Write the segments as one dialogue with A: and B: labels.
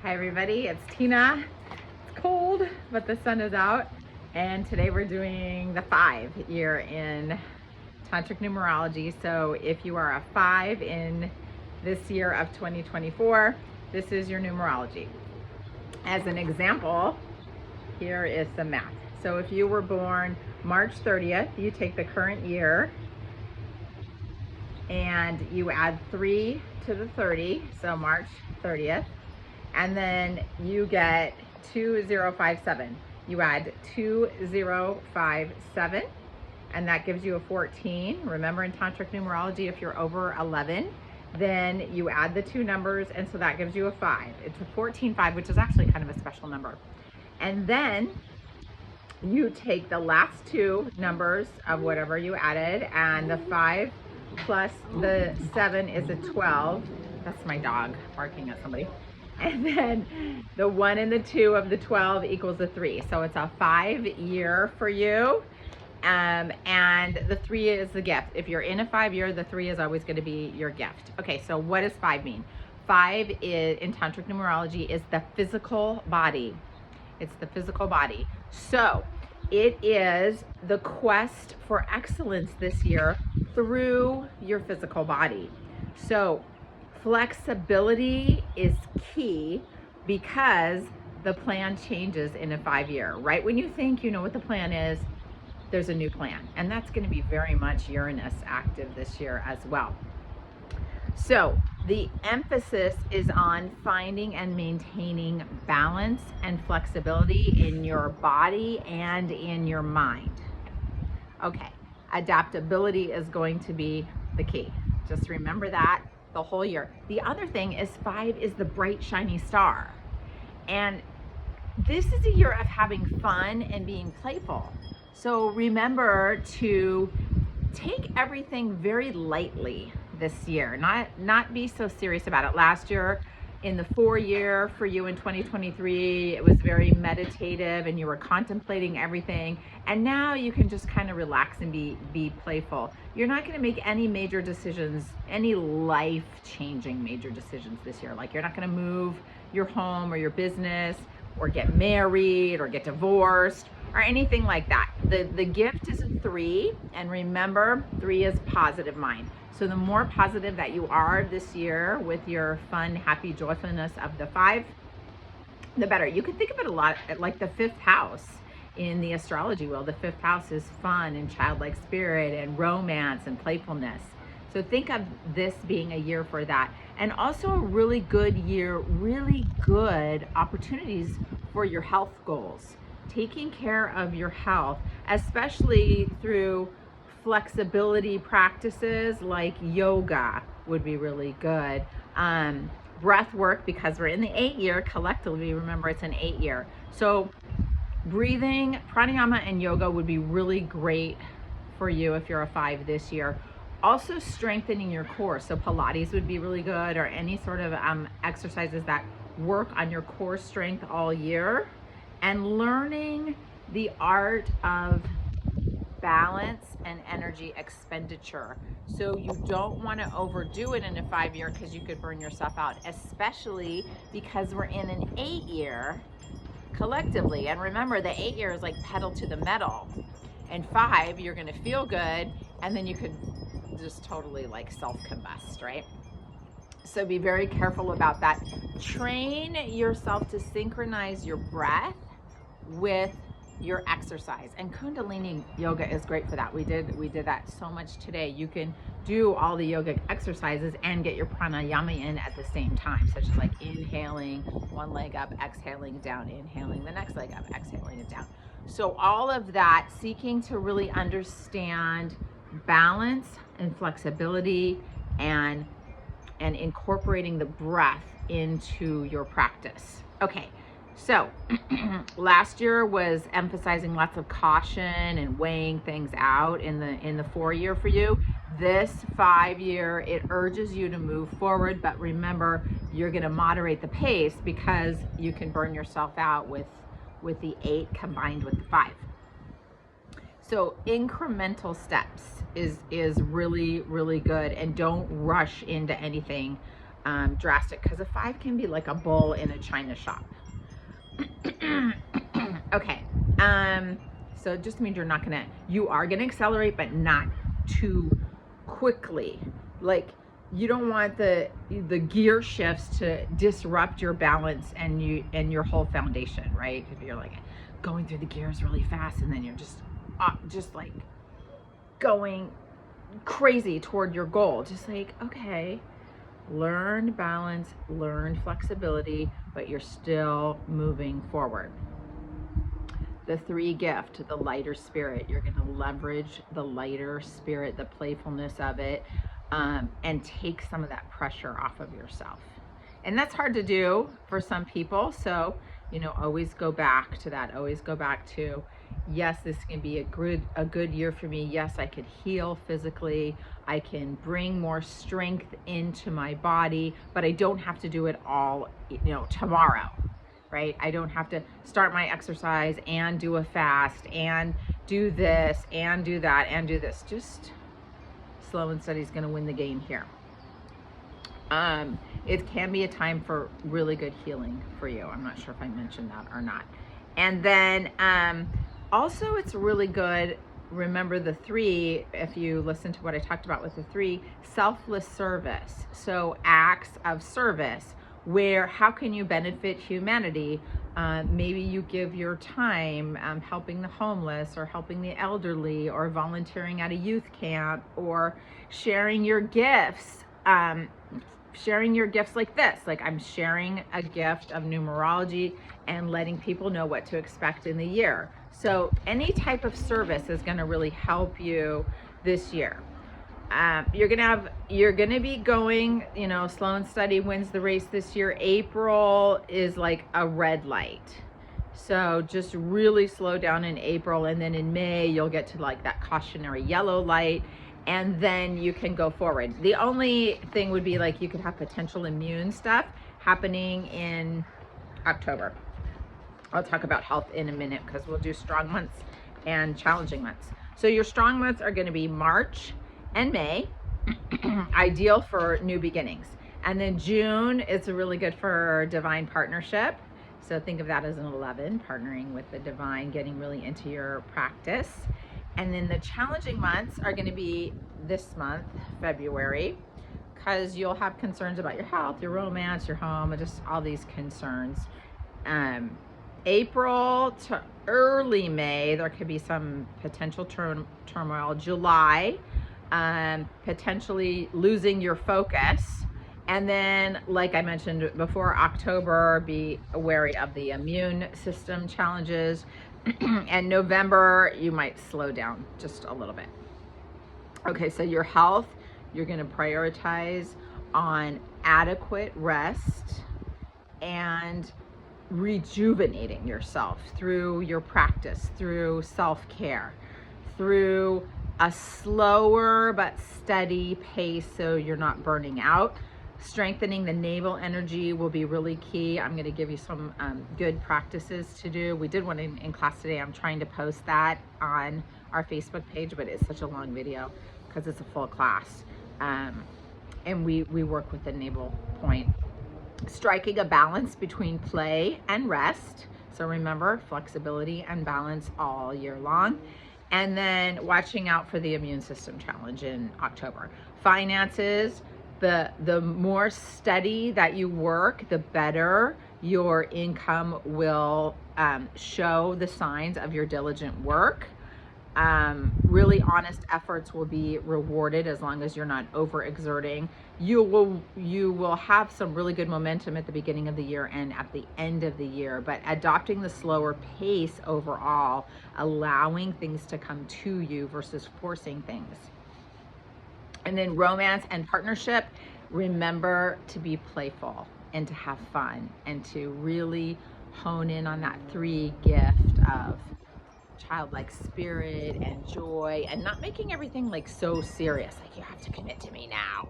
A: Hi everybody, it's Tina. It's cold, but the sun is out. And today we're doing the 5 year in Tantric Numerology. So if you are a 5 in this year of 2024, this is your numerology. As an example, here is the math. So if you were born March 30th, you take the current year and you add 3 to the 30, so March 30th. And then you get 2057. You add 2057, and that gives you a 14. Remember, in Tantric Numerology, if you're over 11, then you add the 2 numbers, and so that gives you a 5. It's a 14-5, which is actually kind of a special number. And then you take the last 2 numbers of whatever you added, and the 5 plus the 7 is a 12. That's my dog barking at somebody. And then the 1 and the 2 of the 12 equals a 3. So it's a 5 year for you. And the 3 is the gift. If you're in a 5 year, the 3 is always going to be your gift. Okay, so what does 5 mean? 5 is, in Tantric Numerology, is the physical body. It's the physical body. So it is the quest for excellence this year through your physical body. So flexibility is key because the plan changes in a 5 year. Right when you think you know what the plan is, there's a new plan. And that's going to be very much Uranus active this year as well. So the emphasis is on finding and maintaining balance and flexibility in your body and in your mind. Okay, adaptability is going to be the key. Just remember that the whole year. The other thing is 5 is the bright, shiny star. And this is a year of having fun and being playful. So remember to take everything very lightly this year, not be so serious about it. Last year, in the 4 year for you in 2023, it was very meditative and you were contemplating everything. And now you can just kind of relax and be playful. You're not going to make any major decisions, any life-changing major decisions this year. Like you're not going to move your home or your business or get married or get divorced or anything like that. The gift is a 3, and remember, 3 is positive mind. So the more positive that you are this year with your fun, happy joyfulness of the 5, the better. You can think of it a lot like the 5th house in the astrology wheel. The 5th house is fun and childlike spirit and romance and playfulness. So think of this being a year for that. And also a really good year, really good opportunities for your health goals. Taking care of your health, especially through flexibility practices like yoga would be really good. Breath work, because we're in the 8 year collectively, remember it's an 8 year. So breathing, pranayama and yoga would be really great for you if you're a 5 this year. Also strengthening your core. So Pilates would be really good, or any sort of exercises that work on your core strength all year. And learning the art of balance and energy expenditure. So you don't want to overdo it in a 5 year because you could burn yourself out, especially because we're in an 8 year collectively. And remember, the 8 year is like pedal to the metal. And 5, you're going to feel good, and then you could just totally like self-combust, right? So be very careful about that. Train yourself to synchronize your breath with your exercise, and Kundalini yoga is great for that. We did that so much today. You can do all the yoga exercises and get your pranayama in at the same time, such as like inhaling one leg up, exhaling down, inhaling the next leg up, exhaling it down. So all of that, seeking to really understand balance and flexibility and incorporating the breath into your practice. Okay. So last year was emphasizing lots of caution and weighing things out in the 4 year for you. This 5 year, it urges you to move forward, but remember, you're going to moderate the pace because you can burn yourself out with the 8 combined with the 5. So incremental steps is really, really good, and don't rush into anything drastic, because a 5 can be like a bull in a china shop. Okay, so it just means you are gonna accelerate, but not too quickly. Like, you don't want the gear shifts to disrupt your balance and your whole foundation, right? If you're like going through the gears really fast, and then you're just like going crazy toward your goal. Just like, okay, learn balance, learn flexibility, but you're still moving forward. The 3 gift, the lighter spirit. You're going to leverage the lighter spirit, the playfulness of it, and take some of that pressure off of yourself. And that's hard to do for some people. So, always go back to that. Always go back to, yes, this can be a good year for me. Yes, I could heal physically. I can bring more strength into my body, but I don't have to do it all, tomorrow. Right? I don't have to start my exercise and do a fast and do this and do that and do this. Just slow and steady is going to win the game here. It can be a time for really good healing for you. I'm not sure if I mentioned that or not. And then also it's really good, remember the 3, if you listen to what I talked about with the 3, selfless service. So acts of service, where how can you benefit humanity? Maybe you give your time helping the homeless, or helping the elderly, or volunteering at a youth camp, or sharing your gifts. Sharing your gifts like this, like I'm sharing a gift of numerology and letting people know what to expect in the year. So any type of service is going to really help you this year. You're gonna be going, slow and steady wins the race this year. April is like a red light. So just really slow down in April, and then in May, you'll get to like that cautionary yellow light, and then you can go forward. The only thing would be like you could have potential immune stuff happening in October. I'll talk about health in a minute, because we'll do strong months and challenging months. So your strong months are gonna be March and May, ideal for new beginnings. And then June is really good for divine partnership. So think of that as an 11, partnering with the divine, getting really into your practice. And then the challenging months are going to be this month, February, because you'll have concerns about your health, your romance, your home, and just all these concerns. April to early May, there could be some potential turmoil. July, potentially losing your focus. And then, like I mentioned before, October, be wary of the immune system challenges. And November, you might slow down just a little bit. Okay, so your health, you're going to prioritize on adequate rest and rejuvenating yourself through your practice, through self-care, through a slower but steady pace so you're not burning out. Strengthening the navel energy will be really key. I'm going to give you some good practices to do. We did one in class today. I'm trying to post that on our Facebook page, but it's such a long video because it's a full class. And we work with the navel point. Striking a balance between play and rest. So remember, flexibility and balance all year long. And then watching out for the immune system challenge in October. Finances, the more steady that you work, the better your income will show the signs of your diligent work. Really honest efforts will be rewarded as long as you're not overexerting. You will have some really good momentum at the beginning of the year and at the end of the year, but adopting the slower pace overall, allowing things to come to you versus forcing things. And then romance and partnership, remember to be playful and to have fun and to really hone in on that 3 gift of childlike spirit and joy, and not making everything like so serious, like you have to commit to me now,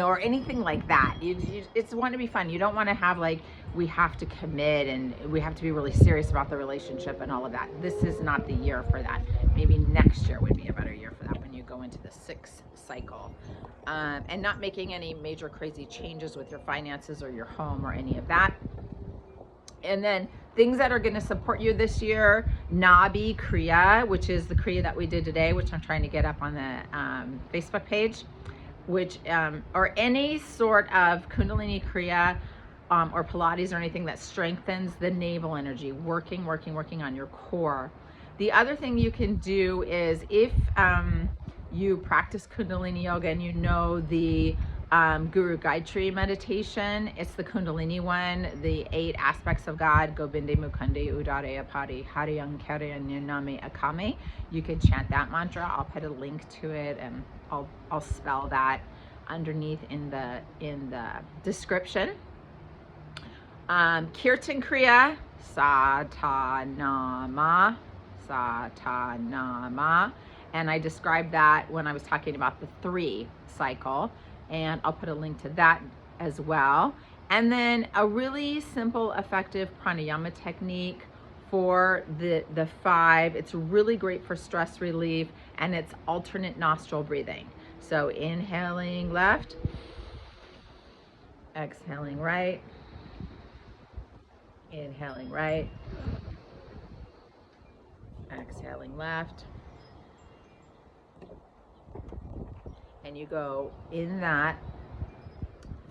A: or anything like that. It's want to be fun. You don't want to have like, we have to commit and we have to be really serious about the relationship and all of that. This is not the year for that. Maybe next year would be a better year for that, when you go into the 6th cycle, and not making any major crazy changes with your finances or your home or any of that. And then things that are going to support you this year, Nabi Kriya, which is the Kriya that we did today, which I'm trying to get up on the Facebook page, which or any sort of Kundalini Kriya or Pilates or anything that strengthens the navel energy, working on your core. The other thing you can do is if you practice Kundalini Yoga and you know the Guru Gaitri Meditation, it's the Kundalini one, the 8 aspects of God, Govinde Mukande Udare Apari Hariyang Karya Name Akame. You can chant that mantra. I'll put a link to it, and I'll spell that underneath in the description. Kirtan Kriya, Satanama, and I described that when I was talking about the 3 cycle, and I'll put a link to that as well. And then a really simple, effective pranayama technique for the 5. It's really great for stress relief, and it's alternate nostril breathing. So inhaling left, exhaling right, inhaling right, exhaling left. And you go in that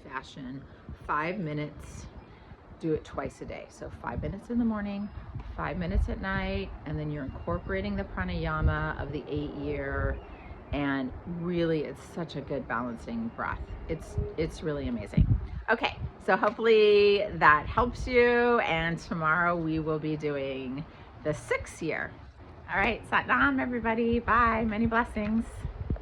A: fashion 5 minutes. Do it twice a day. So 5 minutes in the morning, 5 minutes at night, and then you're incorporating the pranayama of the 8-year. And really, it's such a good balancing breath. It's really amazing. Okay, so hopefully that helps you. And tomorrow we will be doing the 6th year. All right, Sat Nam, everybody. Bye. Many blessings.